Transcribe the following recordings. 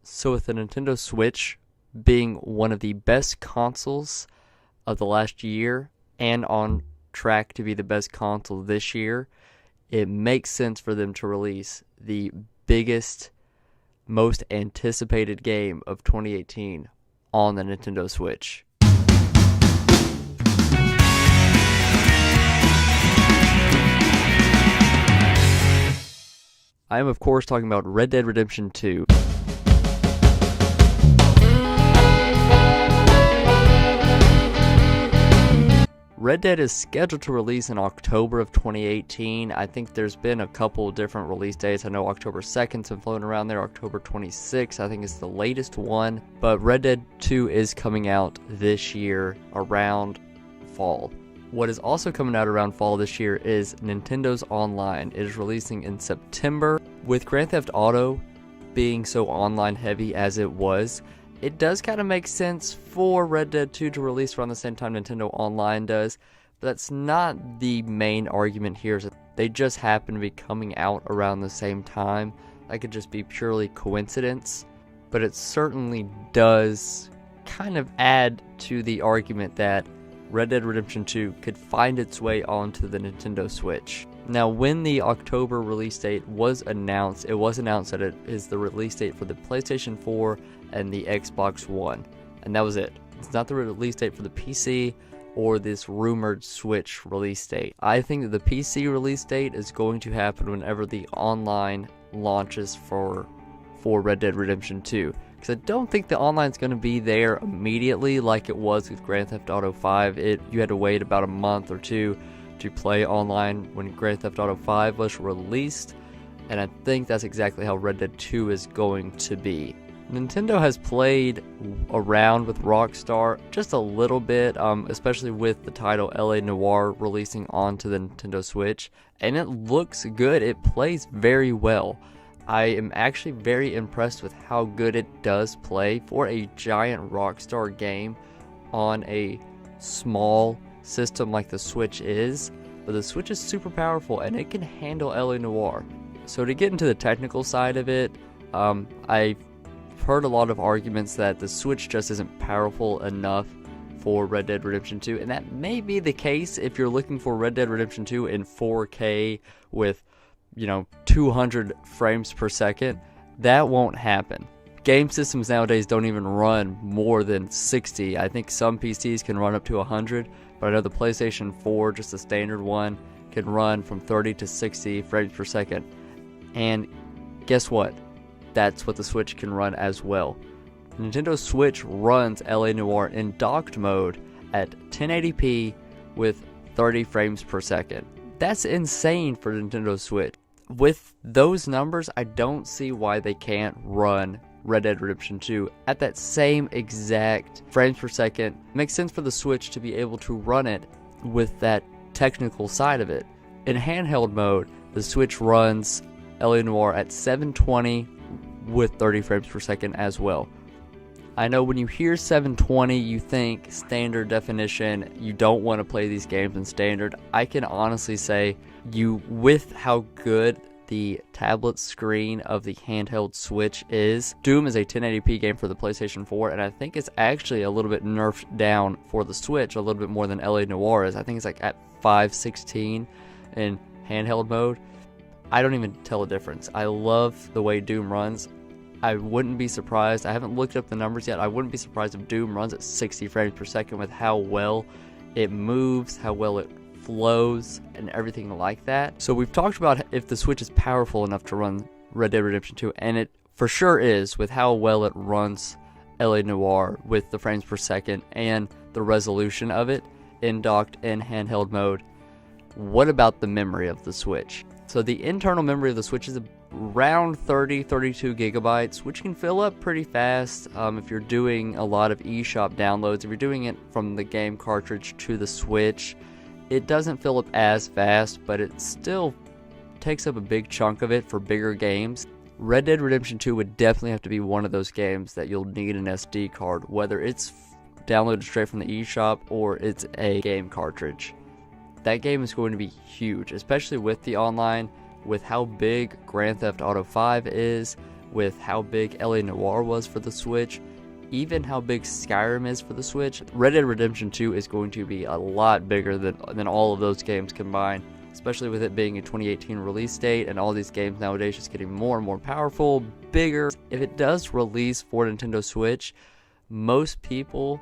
So with the Nintendo Switch being one of the best consoles of the last year and on track to be the best console this year, it makes sense for them to release the biggest, most anticipated game of 2018 on the Nintendo Switch. I am, of course, talking about Red Dead Redemption 2. Red Dead is scheduled to release in October of 2018. I think there's been a couple different release dates. I know October 2nd's been floating around there. October 26th, I think, is the latest one. But Red Dead 2 is coming out this year around fall. What is also coming out around fall this year is Nintendo's Online. It is releasing in September. With Grand Theft Auto being so online heavy as it was, it does kind of make sense for Red Dead 2 to release around the same time Nintendo Online does, but that's not the main argument here. They just happen to be coming out around the same time. That could just be purely coincidence, but it certainly does kind of add to the argument that Red Dead Redemption 2 could find its way onto the Nintendo Switch. Now, when the October release date was announced, it was announced that it is the release date for the PlayStation 4 and the Xbox One, and that was it. It's not the release date for the PC or this rumored Switch release date. I think that the PC release date is going to happen whenever the online launches for Red Dead Redemption 2. Because I don't think the online is going to be there immediately like it was with Grand Theft Auto 5. You had to wait about a month or two to play online when Grand Theft Auto 5 was released, and I think that's exactly how Red Dead 2 is going to be. Nintendo has played around with Rockstar just a little bit, especially with the title LA Noire releasing onto the Nintendo Switch, and it looks good. It plays very well. I am actually very impressed with how good it does play for a giant Rockstar game on a small system like the Switch is, but the Switch is super powerful and it can handle LA Noire. So to get into the technical side of it, I've heard a lot of arguments that the Switch just isn't powerful enough for Red Dead Redemption 2, and that may be the case if you're looking for Red Dead Redemption 2 in 4K with 200 frames per second. That won't happen. Game systems nowadays don't even run more than 60. I think some PCs can run up to 100, but I know the PlayStation 4, just the standard one, can run from 30 to 60 frames per second. And guess what? That's what the Switch can run as well. Nintendo Switch runs LA Noire in docked mode at 1080p with 30 frames per second. That's insane for Nintendo Switch. With those numbers, I don't see why they can't run Red Dead Redemption 2 at that same exact frames per second. It makes sense for the Switch to be able to run it with that technical side of it. In handheld mode, the Switch runs LA Noire at 720 with 30 frames per second as well. I know when you hear 720, you think standard definition. You don't want to play these games in standard. I can honestly say with how good the tablet screen of the handheld Switch is, Doom is a 1080p game for the PlayStation 4, and I think it's actually a little bit nerfed down for the Switch, a little bit more than LA Noire is. I think it's like at 516 in handheld mode. I don't even tell a difference. I love the way Doom runs. I wouldn't be surprised. I haven't looked up the numbers yet. I wouldn't be surprised if Doom runs at 60 frames per second with how well it moves, how well it flows, and everything like that. So we've talked about if the Switch is powerful enough to run Red Dead Redemption 2, and it for sure is with how well it runs LA Noire with the frames per second and the resolution of it in docked and handheld mode. What about the memory of the Switch? So the internal memory of the Switch is around 32 gigabytes, which can fill up pretty fast if you're doing a lot of eShop downloads. If you're doing it from the game cartridge to the Switch, it doesn't fill up as fast, but it still takes up a big chunk of it for bigger games. Red Dead Redemption 2 would definitely have to be one of those games that you'll need an SD card, whether it's downloaded straight from the eShop or it's a game cartridge. That game is going to be huge, especially with the online, with how big Grand Theft Auto 5 is, with how big LA Noire was for the Switch, even how big Skyrim is for the Switch, Red Dead Redemption 2 is going to be a lot bigger than all of those games combined, especially with it being a 2018 release date and all these games nowadays just getting more and more powerful, bigger. If it does release for Nintendo Switch, most people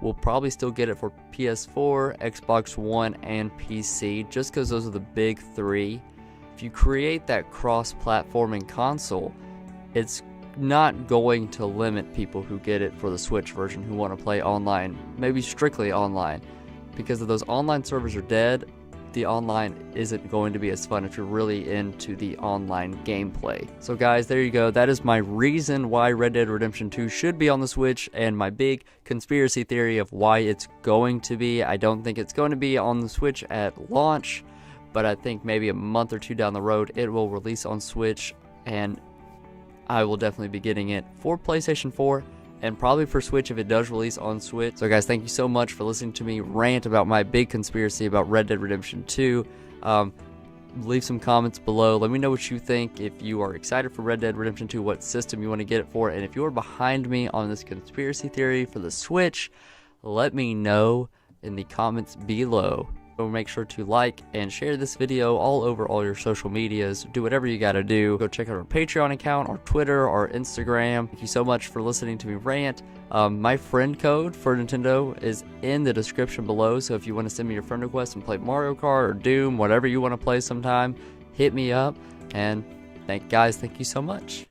will probably still get it for PS4, Xbox One, and PC, just because those are the big three. If you create that cross-platforming console, it's not going to limit people who get it for the Switch version who want to play online, maybe strictly online. Because if those online servers are dead, the online isn't going to be as fun if you're really into the online gameplay. So guys, there you go. That is my reason why Red Dead Redemption 2 should be on the Switch, and my big conspiracy theory of why it's going to be. I don't think it's going to be on the Switch at launch, but I think maybe a month or two down the road it will release on Switch, and I will definitely be getting it for PlayStation 4 and probably for Switch if it does release on Switch. So guys, thank you so much for listening to me rant about my big conspiracy about Red Dead Redemption 2. Leave some comments below. Let me know what you think. If you are excited for Red Dead Redemption 2, what system you want to get it for, and if you are behind me on this conspiracy theory for the Switch, let me know in the comments below. So make sure to like and share this video all over all your social medias. Do whatever you gotta do. Go check out our Patreon account, our Twitter, our Instagram. Thank you so much for listening to me rant. My friend code for Nintendo is in the description below, so if you want to send me your friend request and play Mario Kart or Doom, whatever you want to play sometime, hit me up. And thank you so much.